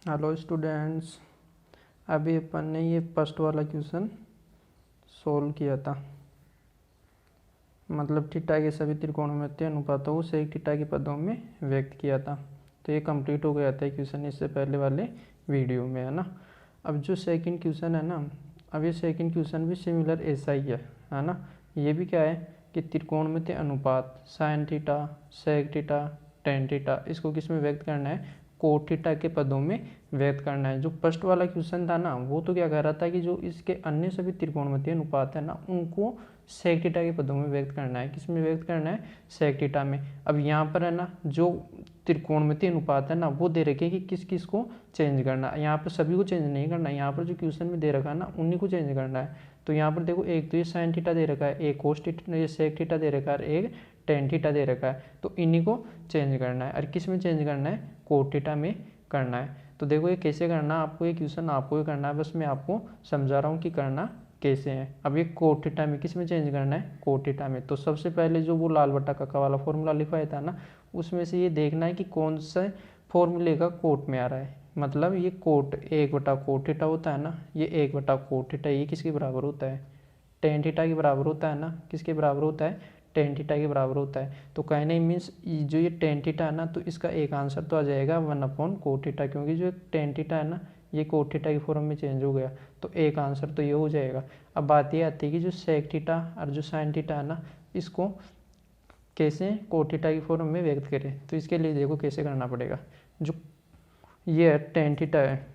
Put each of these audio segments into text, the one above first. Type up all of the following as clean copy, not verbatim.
Hello students, अभी अपन ने ये फर्स्ट वाला क्वेश्चन सोल्व किया था। मतलब थीटा के सभी त्रिकोणमितीय अनुपातों को सेक थीटा के पदों में व्यक्त किया था। तो ये कंप्लीट हो गया था क्वेश्चन इससे पहले वाले वीडियो में, है ना। अब जो सेकंड क्वेश्चन है ना, अब ये सेकंड क्वेश्चन भी सिमिलर ऐसा ही है ना। ये भी क्या है कि त्रिकोणमितीय अनुपात sine theta, sec theta, tan theta, इसको किस में व्यक्त करना है, कोट थीटा के पदों में व्यक्त करना है। जो फर्स्ट वाला क्वेश्चन था ना, वो तो क्या कह रहा था कि जो इसके अन्य सभी त्रिकोणमितीय अनुपात है ना, उनको सेक थीटा के पदों में व्यक्त करना है। किस में व्यक्त करना है, सेक थीटा में। अब यहाँ पर है ना, जो त्रिकोणमितीय अनुपात है ना, वो दे रखे कि किस किस को चेंज करना है। यहाँ पर सभी को चेंज नहीं करना है, यहाँ पर जो क्वेश्चन में दे रखा है ना, उन्हीं को चेंज करना है। तो यहाँ पर देखो, एक तो ये साइन थीटा दे रखा है, एक कोस थीटा, ये सेक थीटा दे रखा है, एक टेन थीटा दे रखा है। तो इन्हीं को चेंज करना है। और किस में चेंज करना है, कोट थीटा में करना है। तो देखो ये कैसे करना है आपको, ये क्वेश्चन आपको ही करना है, बस मैं आपको समझा रहा हूँ कि करना कैसे है। अब ये कोट थीटा में किस में चेंज करना है, कोट थीटा में। तो सबसे पहले जो वो लाल बट्टा काका वाला फॉर्मूला लिखवाया था ना, उसमें से ये देखना है कि कौन सा फॉर्मूले का कोट में आ रहा है। मतलब ये कोट एक बटा कोट थीटा होता है ना, ये एक बटा कोट थीटा, ये किसके बराबर होता है, टेन थीटा के बराबर होता है ना। किसके बराबर होता है, टेन थीटा के बराबर होता है। तो कहने मीन्स जो ये टेन थीटा है ना, तो इसका एक आंसर तो आ जाएगा 1/कोट थीटा, क्योंकि जो टेन थीटा है ना, ये कोट थीटा की फॉर्म में चेंज हो गया। तो एक आंसर तो ये हो जाएगा। अब बात ये आती है कि जो सेक थीटा और जो साइन थीटा है ना, इसको कैसे कोट थीटा की फॉर्म में व्यक्त करें। तो इसके लिए देखो कैसे करना पड़ेगा। जो ये टेन थीटा है,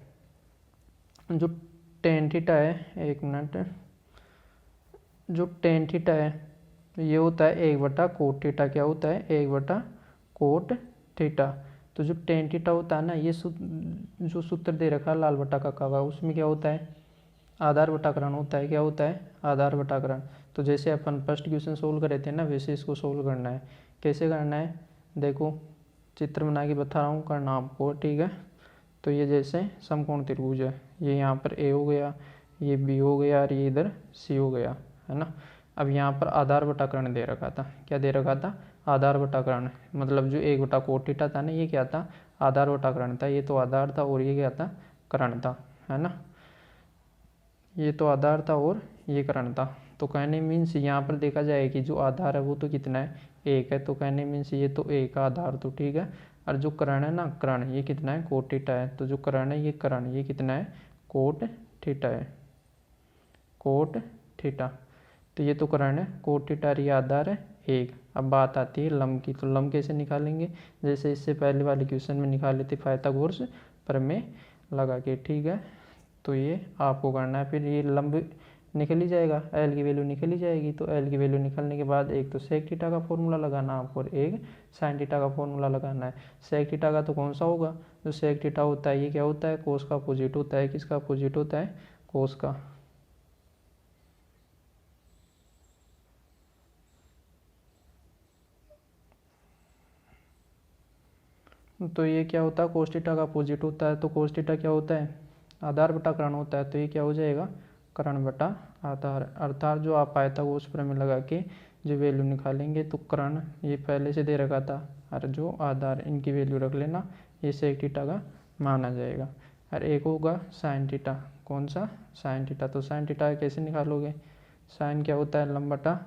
जो टेन थीटा है, एक मिनट, जो टेन थीटा है ये होता है एक बटा कोट थीटा। क्या होता है, एक बटा कोट थीटा। तो जो टेन थीटा होता है ना, ये जो सूत्र दे रखा है लाल बटा का, उसमें क्या होता है, आधार बटाकरण होता है। क्या होता है, आधार बटाकरण। तो जैसे अपन फर्स्ट क्वेश्चन सोल्व करे थे ना, वैसे इसको सोल्व करना है। कैसे करना है, देखो चित्र बना के बता रहा हूँ, करना आपको, ठीक है। तो ये जैसे समकोण त्रिभुज है, ये यहाँ पर ए हो गया, ये बी हो गया, और ये इधर सी हो गया, है ना। अब यहाँ पर आधार बटाकरण दे रखा था। क्या दे रखा था, आधार बटाकरण। मतलब जो एक बटा कोट थीटा था ना, ये क्या था, आधार बटाकरण था। ये तो आधार था और ये क्या था, करण था, है ना। ये तो आधार था और ये करण था। तो कहने मीन्स यहाँ पर देखा जाए कि जो आधार है वो तो कितना है, एक है। तो कहने मीन्स ये तो एक का आधार तो ठीक है। और जो करण है ना, करण, ये कितना है, कोट थीटा है। तो जो करण है, ये करण, ये कितना है, कोट थीटा है, कोट थीटा। तो ये तो करण है, कोट थीटा, ये आधार है एक। अब बात आती है लंब की। तो लंब कैसे निकालेंगे, जैसे इससे पहले वाले क्वेश्चन में निकाले थे पाइथागोरस प्रमेय लगा के, ठीक है। तो ये आपको करना है। फिर ये लंब निकल ही जाएगा, एल की वैल्यू निकल ही जाएगी। तो एल की वैल्यू निकलने के बाद एक तो सेक थीटा का फॉर्मूला लगाना आपको, और एक साइन थीटा का फॉर्मूला लगाना है। सेक थीटा का तो कौन सा होगा, जो सेक थीटा होता है ये क्या होता है, कोस का अपोजिट होता है। किसका अपोजिट होता है, कोस का। तो ये क्या होता है, कोस थीटा का अपोजिट होता है। तो कोस थीटा क्या होता है, आधार बटा करण होता है। तो ये क्या हो जाएगा, करण बटा आधार। अर्थात जो आप पाइथागोरस प्रमेय लगा के जो वैल्यू निकालेंगे, तो करण ये पहले से दे रखा था, और जो आधार, इनकी वैल्यू रख लेना, ये सेक थीटा का माना जाएगा। और एक होगा साइन थीटा, कौन सा, साइन थीटा। तो साइन थीटा कैसे निकालोगे, साइन क्या होता है, लंब बटा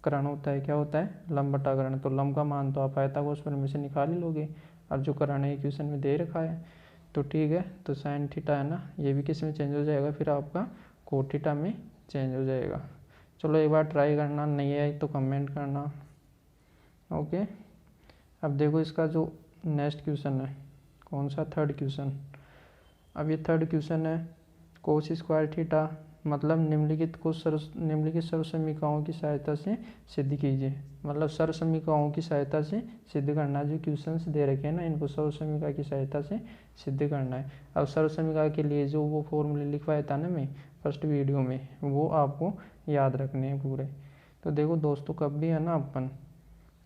करण होता है। क्या होता है, लंब बटा करण। तो लंब का मान तो आप पाइथागोरस प्रमेय से निकाल ही लोगे। और जो करण है इक्वेशन में दे रखा है, तो ठीक है। तो साइन थीटा है ना, ये भी किस में चेंज हो जाएगा, फिर आपका कोट थीटा में चेंज हो जाएगा। चलो एक बार ट्राई करना, नहीं है तो कमेंट करना, ओके। अब देखो इसका जो नेक्स्ट क्वेश्चन है, कौन सा, थर्ड क्वेश्चन। अब ये थर्ड क्वेश्चन है, कोस स्क्वायर थीटा मतलब निम्नलिखित सर्व समीकरणों की सहायता से सिद्ध कीजिए। मतलब सर्व समीकरणों की सहायता से सिद्ध करना। जो क्वेश्चंस दे रखे हैं ना, इनको सर्व समीकरण की सहायता से सिद्ध करना है। अब सर्व समीकरण के लिए जो वो फॉर्मूले लिखवाया था ना मैं फर्स्ट वीडियो में, वो आपको याद रखने हैं पूरे। तो देखो दोस्तों, कब भी है ना अपन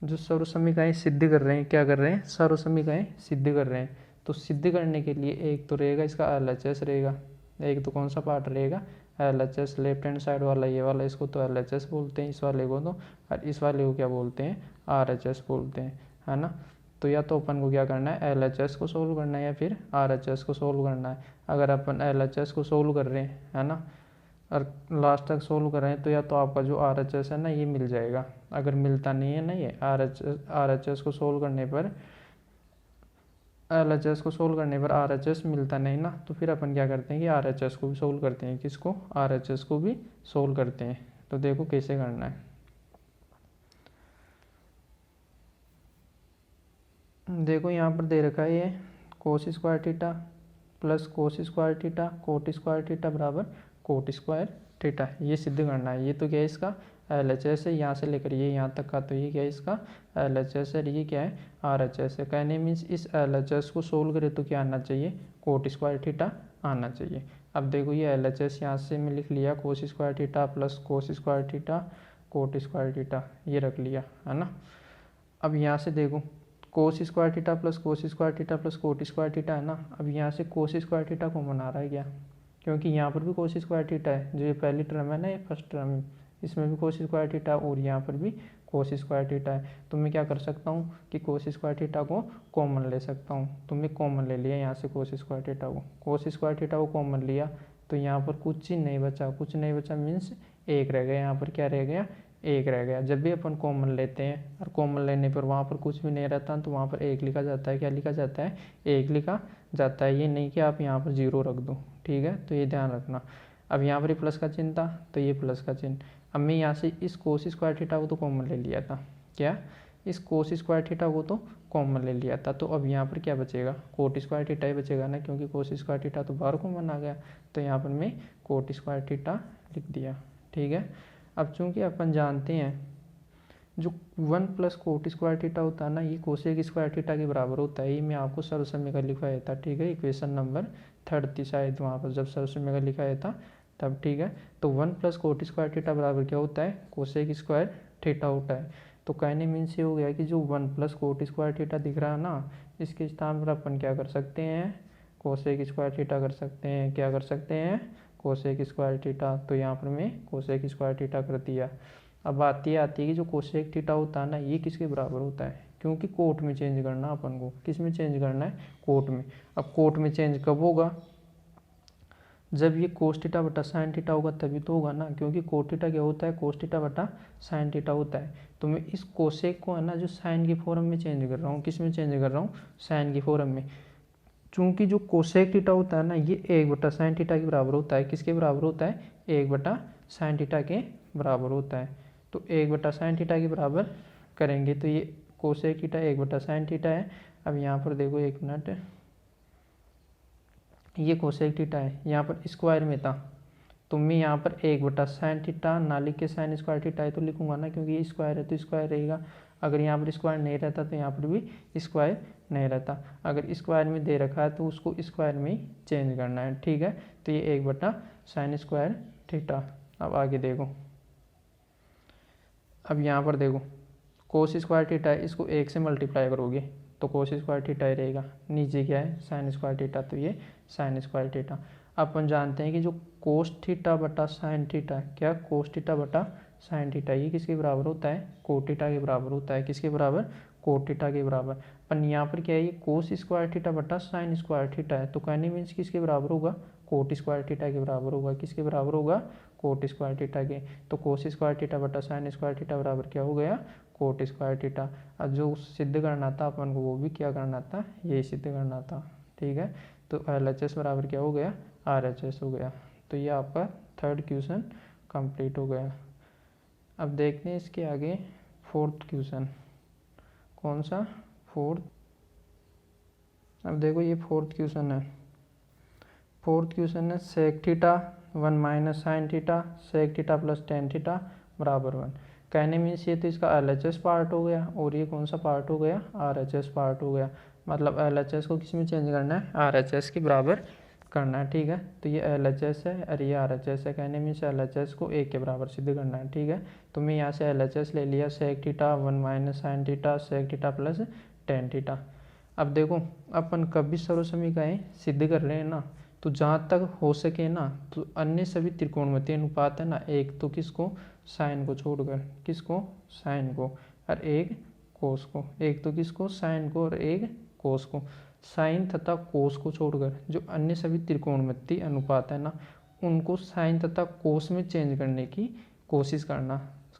जो सर्व समीकरण सिद्ध कर रहे हैं, क्या कर रहे हैं, सर्व समीकरण सिद्ध कर रहे हैं। तो सिद्ध करने के लिए एक तो रहेगा इसका LHS रहेगा, एक तो कौन सा पार्ट रहेगा, LHS, लेफ्ट हैंड साइड वाला ये वाला, इसको तो LHS बोलते हैं, इस वाले को तो, और इस वाले को क्या बोलते हैं, RHS बोलते हैं, है ना। तो या तो अपन को क्या करना है, LHS को सोल्व करना है या फिर RHS को सोल्व करना है। अगर अपन LHS को सोल्व कर रहे हैं है ना, और लास्ट तक सोल्व कर रहे हैं, तो या तो आपका जो RHS है ना ये मिल जाएगा। अगर मिलता नहीं है ना ये RHS को सोल्व करने पर, LHS को सोल्व करने पर RHS मिलता नहीं ना, तो फिर अपन क्या करते हैं कि RHS को भी सोल्व करते हैं। किसको, RHS को भी सोल्व करते हैं। तो देखो कैसे करना है। देखो यहाँ पर दे रखा है ये cos square theta plus cos square theta coat square theta बराबर कोट स्क्वायर थीटा, ये सिद्ध करना है। ये तो क्या है इसका LHS है, यहाँ से लेकर ये यहाँ तक का, तो ये क्या है इसका LHS है, ये क्या है RHS है। कहने मीन्स इस LHS को सोल्व करें तो क्या आना चाहिए, कोट स्क्वायर थीटा आना चाहिए। अब देखो ये LHS यहाँ से मैं लिख लिया cos square theta plus cos square theta coat square theta, ये रख लिया है ना। अब यहाँ से देखो cos square theta plus cos square theta plus coat square theta है ना। अब यहाँ से कोस स्क्वायर थीटा कॉमन आ रहा है क्या, क्योंकि यहाँ पर भी कोस स्क्वायर थीटा है, जो ये पहली टर्म है ना, ये फर्स्ट टर्म, इसमें भी कोस स्क्वायर थीटा और यहाँ पर भी कोस स्क्वायर थीटा है। तो मैं क्या कर सकता हूँ कि कोस स्क्वायर थीटा को कॉमन ले सकता हूँ। तो मैं कॉमन ले लिया यहाँ से कोस स्क्वायर थीटा को, कोस स्क्वायर थीटा को कॉमन लिया, तो यहाँ पर कुछ ही नहीं बचा, कुछ नहीं बचा मीन्स एक रह गया। यहाँ पर क्या रह गया, एक रह गया। जब भी अपन कॉमन लेते हैं और कॉमन लेने पर वहाँ पर कुछ भी नहीं रहता, तो वहाँ पर एक लिखा जाता है। क्या लिखा जाता है, एक लिखा जाता है। ये नहीं कि आप यहाँ पर जीरो रख दो, ठीक है, तो ये ध्यान रखना। अब यहाँ पर प्लस का चिन्ह था, तो ये प्लस का चिन्ह। अब मैं यहाँ से इस कोस स्क्वायर थीटा को तो कॉमन ले लिया था, क्या इस कोस स्क्वायर थीटा को तो कॉमन ले लिया था। तो अब यहाँ पर क्या बचेगा, कोट स्क्वायर थीटा ही बचेगा ना, क्योंकि कोस स्क्वायर थीटा तो बाहर कॉमन आ गया। तो यहाँ पर मैं कोट स्क्वायर थीटा लिख दिया, ठीक है। अब चूंकि अपन जानते हैं जो 1 प्लस कोट स्क्वायर थीटा होता है ना, ये कोसेक स्क्वायर थीटा के बराबर होता है। ये मैं आपको सर्व समय का लिखवाया था, ठीक है, इक्वेशन नंबर 30 शायद वहाँ पर जब सर्व समय का लिखाया था तब, ठीक है। तो 1 प्लस कोट स्क्वायर थीटा बराबर क्या होता है, कोसेक स्क्वायर थीटा होता है। तो कहने मीन्स ये हो गया कि जो 1 प्लस कोट स्क्वायर थीटा दिख रहा है ना, इसके स्थान पर अपन क्या कर सकते हैं, कोसेक स्क्वायर थीटा कर सकते हैं। क्या कर सकते हैं, कोसेक स्क्वायर थीटा। तो यहाँ पर मैं कोसेक स्क्वायर थीटा कर दिया। अब बात ये आती है कि जो कोसेक थीटा होता है ना, ये किसके बराबर होता है, क्योंकि कोट में चेंज करना अपन को, किस में चेंज करना है, कोट में। अब कोट में चेंज कब होगा, जब ये कोस थीटा बटा साइन थीटा होगा तभी तो होगा ना, क्योंकि कोट थीटा क्या होता है, कोस थीटा बटा साइन थीटा होता है। तो मैं इस कोसेक को है ना जो साइन की फॉर्म में चेंज कर रहा हूँ, किस में चेंज कर रहा हूँ, साइन की फॉर्म में। चूंकि जो कोसेक थीटा होता है ना, ये 1 बटा साइन थीटा के बराबर होता है। किसके बराबर होता है, 1 बटा साइन थीटा के बराबर होता है। तो 1 बटा साइन थीटा के बराबर करेंगे, तो ये कोसेक थीटा 1 बटा साइन थीटा है। अब यहाँ पर देखो एक मिनट, ये कोसेक थीटा है, यहाँ पर स्क्वायर में था, तो मैं यहाँ पर 1 बटा साइन थीटा ना लिख के साइन स्क्वायर थीटा है तो लिखूंगा ना, क्योंकि ये स्क्वायर है तो स्क्वायर रहेगा। अगर यहाँ पर स्क्वायर नहीं रहता तो यहाँ पर भी स्क्वायर नहीं रहता। अगर स्क्वायर में दे रखा है तो उसको स्क्वायर में ही चेंज करना है, ठीक है। तो ये 1 बटा साइन स्क्वायर थीटा। अब आगे देखो, अब यहाँ पर देखो कोस स्क्वायर थीटा है, इसको 1 से मल्टीप्लाई करोगे तो कोस स्क्वायर थीटा ही रहेगा। नीचे क्या है, साइन स्क्वायर थीटा, तो ये साइन स्क्वायर थीटा। अपन जानते हैं कि जो कोस थीटा बटा साइन थीटा, क्या कोस थीटा बटा साइन थीटा, ये किसके बराबर होता है, कोट थीटा के बराबर होता है। किसके बराबर, कोट थीटा के बराबर। पर यहाँ पर क्या है, ये कोस स्क्वायर थीटा बटा साइन स्क्वायर थीटा है, तो कहने मीन्स किसके बराबर होगा, कोट स्क्वायर थीटा के बराबर होगा। किसके बराबर होगा, कोट स्क्वायर थीटा के। तो कोस स्क्वायर थीटा बटा साइन स्क्वायर थीटा बराबर क्या हो गया, कोट स्क्वायर थीटा। अब जो सिद्ध करना था अपन को वो भी क्या करना था, यही सिद्ध करना था, ठीक है। तो LHS बराबर क्या हो गया, RHS हो गया। तो ये आपका 3rd क्वेश्चन कंप्लीट हो गया। अब देखते हैं इसके आगे 4th क्वेश्चन, कौन सा, 4th। अब देखो ये 4th क्वेश्चन है। 4th क्वेश्चन है sec theta 1 minus sine theta sec theta plus tan theta बराबर 1। कहने मीन्स ये तो इसका LHS पार्ट हो गया, और ये कौन सा पार्ट हो गया, RHS पार्ट हो गया। मतलब LHS को किस में चेंज करना है, RHS के बराबर करना है, ठीक है। तो ये LHS है और ये RHS है। कहने मीन्स LHS को 1 के बराबर सिद्ध करना है, ठीक है। तो मैं यहाँ से LHS ले लिया, sec theta 1 minus sine theta sec theta plus tan theta. अब देखो अपन कभी सर्व समीकरण सिद्ध कर रहे हैं ना, तो जहाँ तक हो सके ना, तो अन्य सभी त्रिकोणमितीय अनुपात है ना, एक तो किसको, साइन को छोड़कर, किसको, साइन को, और एक कोस को, एक तो किसको, साइन को, और एक कोस को। साइन तथा कोस को छोड़कर जो अन्य सभी त्रिकोणमितीय अनुपात है ना, उनको साइन तथा कोस में चेंज करने की कोशिश करना।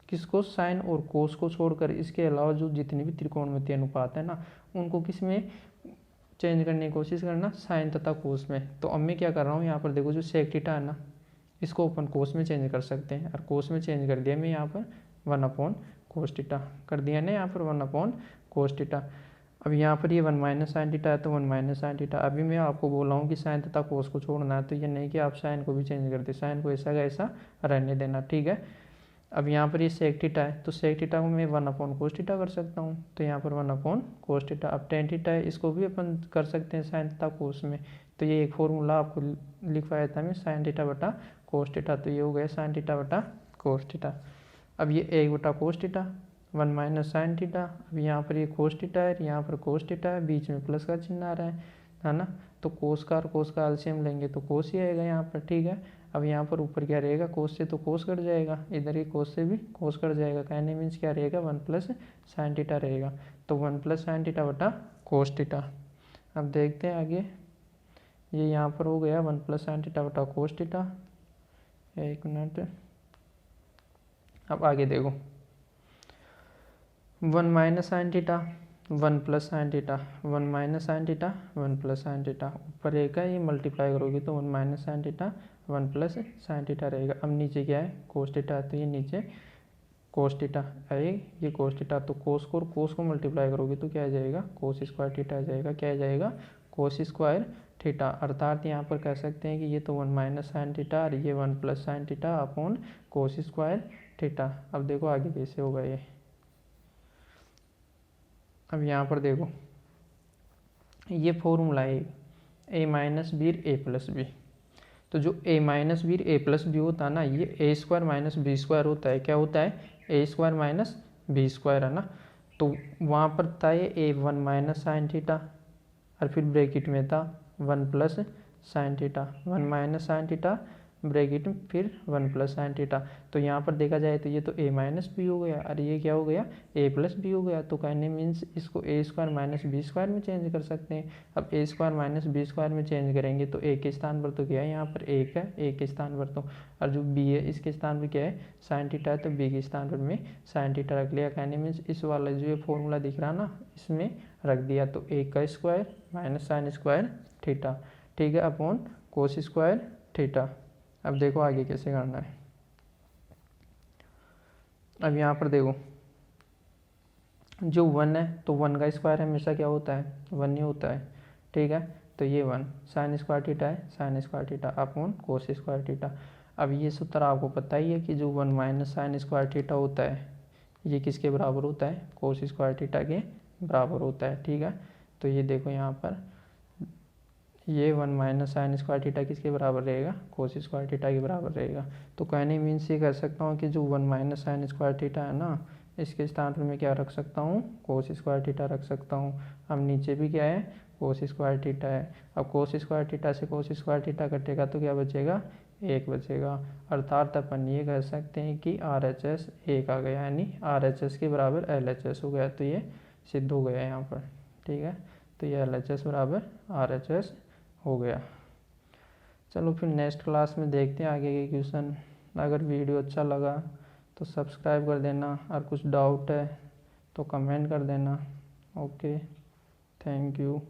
किसको, साइन और कोस को छोड़कर, इसके अलावा जो जितने भी त्रिकोणमितीय अनुपात है ना, उनको किस में चेंज करने की कोशिश करना, साइन तथा कोस में। तो अब मैं क्या कर रहा हूँ, यहाँ पर देखो जो सेक थीटा है ना, इसको अपन कोस में चेंज कर सकते हैं, और कोस में चेंज कर दिया मैं यहाँ पर 1/cos थीटा कर दिया ना, यहाँ पर 1/cos थीटा। अब यहाँ पर ये 1 माइनस साइन थीटा है, तो 1 माइनस साइन थीटा। अभी मैं आपको बोला हूँ कि साइन तथा कोस को छोड़ना है, तो ये नहीं कि आप साइन को भी चेंज कर दे, साइन को ऐसा का ऐसा रहने देना, ठीक है। अब यहाँ पर ये सेक थीटा है, तो सेक थीटा को मैं 1/cos थीटा कर सकता हूँ, तो यहाँ पर 1/cos थीटा। अब टेन थीटा है, इसको भी अपन कर सकते हैं साइन तथा कोस में। तो ये एक फॉर्मूला आपको लिखवाया था मैं, साइन थीटा बटा कोस थीटा, तो ये हो गया साइन थीटा बटा कोस थीटा। अब ये 1/cos theta, 1 minus sine theta. अब यहाँ पर ये कोस थीटा है, यहाँ पर कोस थीटा है, बीच में प्लस का चिन्ह आ रहा है ना। तो कोस का और कोस का एलसीएम लेंगे तो कोस ही आएगा यहाँ पर, ठीक है। अब यहाँ पर ऊपर क्या रहेगा, कोस से तो कोस कट जाएगा, इधर ही कोस से भी कोस कट जाएगा, कहने मीन्स क्या रहेगा, 1 प्लस साइन थीटा रहेगा। तो 1 प्लस साइन थीटा बटा कोस थीटा। अब देखते हैं आगे, ये यहाँ पर हो गया 1 प्लस साइन थीटा बटा कोस थीटा। एक मिनट, अब आगे देखो, 1 minus sine theta, 1 plus sine theta, 1 minus sine theta, 1 plus sine theta. ऊपर एक है, ये मल्टीप्लाई करोगे तो 1 minus sine theta 1 plus sine theta रहेगा। अब नीचे क्या है, कोस थीटा है, तो ये नीचे कोस थीटा है, ये कोस थीटा। तो कोस को और कोस को मल्टीप्लाई करोगे तो क्या आ जाएगा, कोस स्क्वायर थीटा आ जाएगा। क्या आ जाएगा, कोस स्क्वायर थीटा। अर्थात यहाँ पर कह सकते हैं कि ये तो 1 माइनस साइन थीटा और ये 1 plus sine theta upon cos square theta. अब देखो आगे कैसे होगा ये। अब यहाँ पर देखो, ये फॉर्मूला है ए माइनस बी ए प्लस बी। तो जो ए माइनस बी ए प्लस बी होता है ना, ये ए स्क्वायर माइनस बी स्क्वायर होता है। क्या होता है, ए स्क्वायर माइनस बी स्क्वायर, है ना। तो वहाँ पर था ये ए 1 माइनस साइन थीटा, और फिर ब्रैकेट में था 1 plus sine theta, 1 minus sine theta bracket में फिर 1 प्लस साइन थीटा। तो यहाँ पर देखा जाए तो ये तो ए माइनस बी हो गया, और ये क्या हो गया, ए प्लस बी हो गया। तो कहने मीन्स इसको ए स्क्वायर माइनस बी स्क्वायर में चेंज कर सकते हैं। अब ए स्क्वायर माइनस बी स्क्वायर में चेंज करेंगे तो ए के स्थान पर तो क्या है, यहाँ पर एक है, ए के स्थान पर तो, और जो बी है इसके स्थान पर क्या है, साइन थीटा है, तो बी के स्थान पर में साइन थीटा रख लिया। कहने मीन्स इस वाला जो ये फॉर्मूला दिख रहा ना, इसमें रख दिया। तो ए का square minus sine square theta, ठीक है, अपॉन कोस स्क्वायर थीटा। अब देखो आगे कैसे करना है। अब यहाँ पर देखो, जो 1 है तो 1 का स्क्वायर हमेशा क्या होता है, 1 ही होता है, ठीक है। तो ये 1 साइन स्क्वायर थीटा है, sine square theta upon cos square theta. अब ये सूत्र आपको पता ही है कि जो 1 माइनस साइन स्क्वायर थीटा होता है, ये किसके बराबर होता है, कोस स्क्वायर थीटा के बराबर होता है, ठीक है। तो ये देखो यहाँ पर ये 1 माइनस साइन स्क्वायर थीटा किसके बराबर रहेगा, कोस स्क्वायर थीटा के बराबर रहेगा। तो कहने मीन्स ये कह सकता हूँ कि जो 1 माइनस साइन स्क्वायर थीटा है ना, इसके स्थान पर मैं क्या रख सकता हूँ, कोस स्क्वायर थीटा रख सकता हूँ। अब नीचे भी क्या है, कोस स्क्वायर थीटा है। अब कोस स्क्वायर थीटा से कोस स्क्वायर थीटा कटेगा तो क्या बचेगा, 1 बचेगा। अर्थात अपन ये कह सकते हैं कि RHS 1 आ गया, यानी RHS के बराबर LHS हो गया। तो ये सिद्ध हो गया यहाँ पर, ठीक है। तो ये LHS बराबर RHS हो गया। चलो फिर नेक्स्ट क्लास में देखते हैं आगे के क्वेश्चन। अगर वीडियो अच्छा लगा तो सब्सक्राइब कर देना, और कुछ डाउट है तो कमेंट कर देना। Okay, thank you.